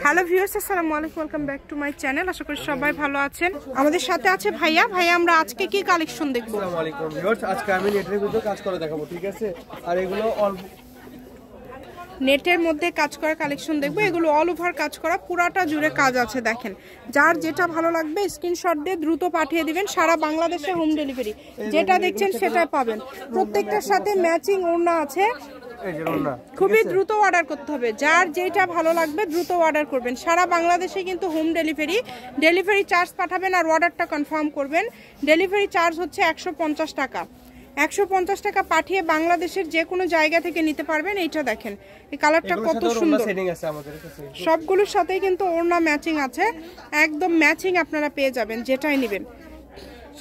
Hello viewers, আসসালামু আলাইকুম, welcome back to my channel. আশা করি সবাই ভালো আছেন। আমাদের সাথে আছে ভাইয়া। আমরা আজকে কি কালেকশন দেখব? আসসালামু আলাইকুম ভিউয়ার্স, আজকে আমি নেটের ভিতরে কাজ করে দেখাবো, ঠিক আছে? আর এগুলো নেটের মধ্যে কাজ করা কালেকশন দেখবো। এগুলো অল ওভার কাজ করা, পুরাটা জুড়ে কাজ আছে। দেখেন, যার যেটা ভালো লাগবে স্ক্রিনশট দিয়ে দ্রুত পাঠিয়ে দিবেন। সারা বাংলাদেশে হোম ডেলিভারি, যেটা দেখছেন সেটাই পাবেন। প্রত্যেকটার সাথে ম্যাচিং ওড়না আছে। খুবই দ্রুত অর্ডার করতে হবে, যার যেটা ভালো লাগবে দ্রুত অর্ডার করবেন। সারা বাংলাদেশে কিন্তু হোম ডেলিভারি চার্জ পাঠাবেন আর অর্ডারটা কনফার্ম করবেন। ডেলিভারি চার্জ হচ্ছে 150 টাকা। 150 টাকা পাঠিয়ে বাংলাদেশের যে কোনো জায়গা থেকে নিতে পারবেন। এইটা দেখেন, এই কালারটা কত সুন্দর। সবগুলোর সাথেই কিন্তু ওড়না ম্যাচিং আছে, একদম ম্যাচিং আপনারা পেয়ে যাবেন যেটাই নেবেন।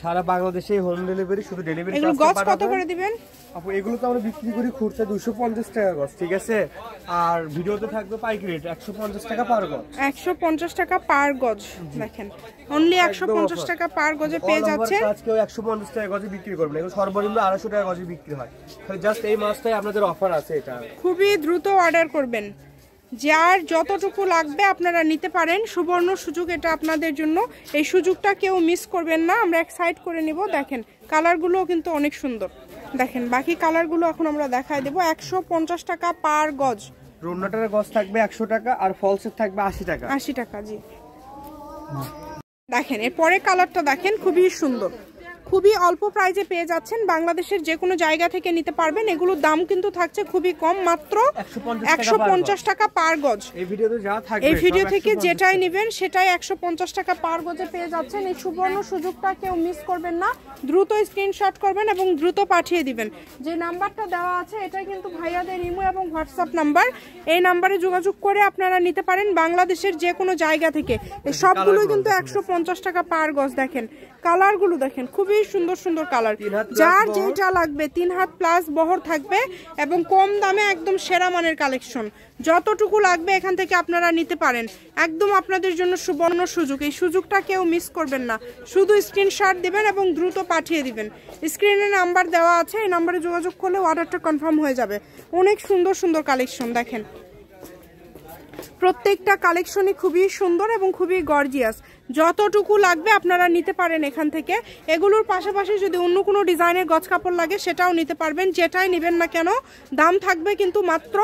সারা বাংলাদেশে হোম ডেলিভারি, শুধু ডেলিভারি এগুলো গজ কত করে দিবেন? আপু এগুলো তো আমরা বিক্রি করি খুচরা 250 টাকা গজ, ঠিক আছে? আর ভিডিওতে থাকবে পাইকারি রেট 150 টাকা পার গজ। 150 টাকা পার গজ। দেখেন, অনলি 150 টাকা পার গজে পেয়ে যাচ্ছে। আজকে 150 টাকা গজে বিক্রি করবেন, এগুলো সর্বনিম্ন 250 টাকা গজে বিক্রি হয়। তাহলে জাস্ট এই মাসটাই আপনাদের অফার আছে। এটা খুবই দ্রুত অর্ডার করবেন, যার যতটুকু লাগবে আপনারা নিতে পারেন। সুবর্ণ সুযোগ এটা আপনাদের জন্য, এই সুযোগটা কেউ মিস করবেন না। আমরা এক সাইড করে নিব। দেখেন, কালারগুলো কিন্তু অনেক সুন্দর। দেখেন, বাকি কালারগুলো এখন আমরা দেখাই দেব। 150 টাকা পার গজ। রোনাটার গজ থাকবে 100 টাকা আর ফলসের থাকবে 80 টাকা। 80 টাকা, জি। দেখেন, এরপরে কালারটা দেখেন, খুবই সুন্দর। খুবই অল্প প্রাইজে পেয়ে যাচ্ছেন, বাংলাদেশের যে কোনো জায়গা থেকে নিতে পারবেন। এগুলোর দাম কিন্তু থাকছে খুবই কম, মাত্র 150 টাকা পার গজ। এই ভিডিও থেকে যেটাই নেবেন সেটাই 150 টাকা পার গজে পেয়ে যাচ্ছেন। এই সুবর্ণ সুযোগটা কেউ মিস করবেন না। দ্রুত স্ক্রিনশট করবেন এবং দ্রুত পাঠিয়ে দিবেন। যে নাম্বারটা দেওয়া আছে এটাই কিন্তু ভাইয়াদের ইমো এবং হোয়াটসঅ্যাপ নাম্বার। এই নাম্বারে যোগাযোগ করে আপনারা নিতে পারেন বাংলাদেশের যে কোনো জায়গা থেকে। এই সবগুলোই কিন্তু 150 টাকা পার গজ। দেখেন, কালারগুলো দেখেন, খুবই সুন্দর সুন্দর কালার। যার যেটা লাগবে 3 হাত প্লাস বহর থাকবে এবং কম দামে একদম সেরা মানের কালেকশন। যতটুকু লাগবে এখান থেকে আপনারা নিতে পারেন। একদম আপনাদের জন্য সুবর্ণ সুযোগ, এই সুযোগটা কেউ মিস করবেন না। শুধু স্ক্রিনশট দিবেন এবং দ্রুত পাঠিয়ে দিবেন। স্ক্রিনে নাম্বার দেওয়া আছে, এই নাম্বারে যোগাযোগ করলে অর্ডারটা কনফার্ম হয়ে যাবে। অনেক সুন্দর সুন্দর কালেকশন। দেখেন, প্রত্যেকটা কালেকশনই খুবই সুন্দর এবং খুবই গর্জিয়াস। যতটুকু লাগবে আপনারা নিতে পারেন এখান থেকে। এগুলোর পাশাপাশি যদি অন্য কোনো ডিজাইনের গজ কাপড় লাগে সেটাও নিতে পারবেন। যেটাই নেবেন না কেন দাম থাকবে কিন্তু মাত্র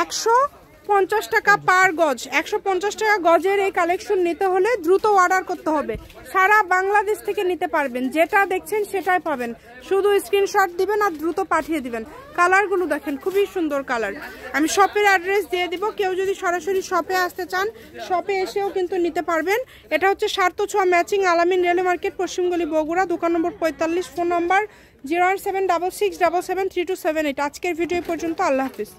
150 টাকা পার গজ। 150 টাকা গজের এই কালেকশন নিতে হলে দ্রুত অর্ডার করতে হবে। সারা বাংলাদেশ থেকে নিতে পারবেন, যেটা দেখছেন সেটাই পাবেন। শুধু স্ক্রিনশট দিবেন আর দ্রুত পাঠিয়ে দিবেন। কালারগুলো দেখেন, খুবই সুন্দর কালার। আমি শপের অ্যাড্রেস দিয়ে দিব, কেউ যদি সরাসরি শপে আসতে চান শপে এসেও কিন্তু নিতে পারবেন। এটা হচ্ছে সার্থ ছোঁয়া ম্যাচিং, আলামিন রেলওয়ে মার্কেট, পশ্চিমগলি, বগুড়া। দোকান নম্বর 45, ফোন নম্বর 01766773278। আজকের ভিডিও পর্যন্ত। আল্লাহ হাফিজ।